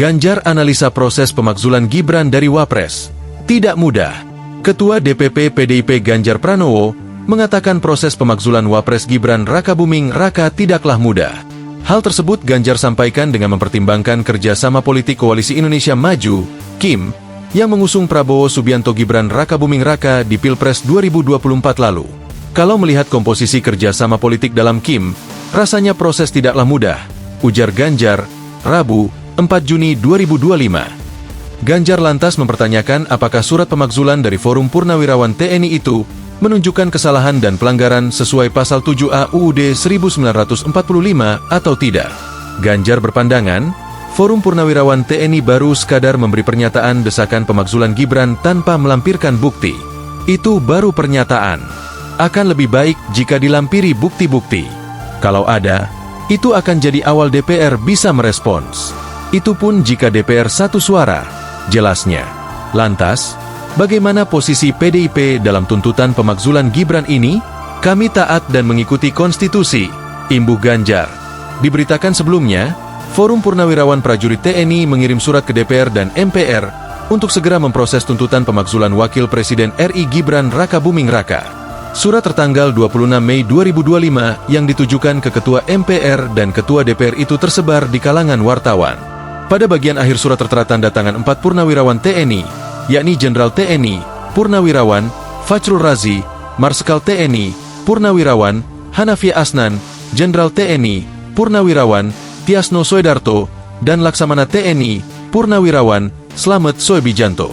Ganjar analisa proses pemakzulan Gibran dari Wapres. Tidak mudah. Ketua DPP PDIP Ganjar Pranowo mengatakan proses pemakzulan Wapres Gibran Rakabuming Raka tidaklah mudah. Hal tersebut Ganjar sampaikan dengan mempertimbangkan kerjasama politik Koalisi Indonesia Maju, KIM, yang mengusung Prabowo Subianto Gibran Rakabuming Raka di Pilpres 2024 lalu. Kalau melihat komposisi kerjasama politik dalam KIM, rasanya proses tidaklah mudah, ujar Ganjar, Rabu, 4 Juni 2025. Ganjar lantas mempertanyakan apakah surat pemakzulan dari Forum Purnawirawan TNI itu menunjukkan kesalahan dan pelanggaran sesuai pasal 7A UUD 1945 atau tidak. Ganjar berpandangan, Forum Purnawirawan TNI baru sekadar memberi pernyataan desakan pemakzulan Gibran tanpa melampirkan bukti. Itu baru pernyataan. Akan lebih baik jika dilampiri bukti-bukti. Kalau ada, itu akan jadi awal DPR bisa merespons. Itu pun jika DPR satu suara, jelasnya. Lantas, bagaimana posisi PDIP dalam tuntutan pemakzulan Gibran ini? Kami taat dan mengikuti konstitusi, imbuh Ganjar. Diberitakan sebelumnya, Forum Purnawirawan Prajurit TNI mengirim surat ke DPR dan MPR untuk segera memproses tuntutan pemakzulan Wakil Presiden RI Gibran Rakabuming Raka. Surat tertanggal 26 Mei 2025 yang ditujukan ke Ketua MPR dan Ketua DPR itu tersebar di kalangan wartawan. Pada bagian akhir surat tertera tanda tangan 4 Purnawirawan TNI, yakni Jenderal TNI, Purnawirawan, Fajrul Razi, Marsikal TNI, Purnawirawan, Hanafi Asnan, Jenderal TNI, Purnawirawan, Tiasno Soedarto, dan Laksamana TNI, Purnawirawan, Slamet Soebijanto.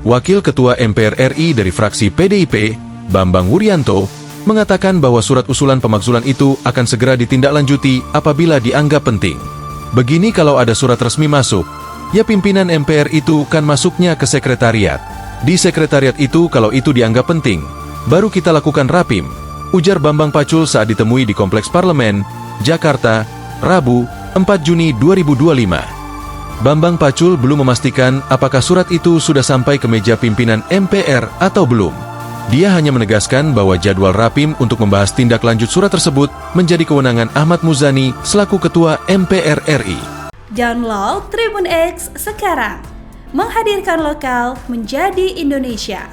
Wakil Ketua MPR RI dari fraksi PDIP, Bambang Wuryanto, mengatakan bahwa surat usulan pemakzulan itu akan segera ditindaklanjuti apabila dianggap penting. Begini kalau ada surat resmi masuk, ya pimpinan MPR itu kan masuknya ke sekretariat. Di sekretariat itu kalau itu dianggap penting, baru kita lakukan rapim, ujar Bambang Pacul saat ditemui di Kompleks Parlemen, Jakarta, Rabu, 4 Juni 2025. Bambang Pacul belum memastikan apakah surat itu sudah sampai ke meja pimpinan MPR atau belum. Dia hanya menegaskan bahwa jadwal rapim untuk membahas tindak lanjut surat tersebut menjadi kewenangan Ahmad Muzani selaku Ketua MPR RI. Download Tribun X sekarang, menghadirkan lokal menjadi Indonesia.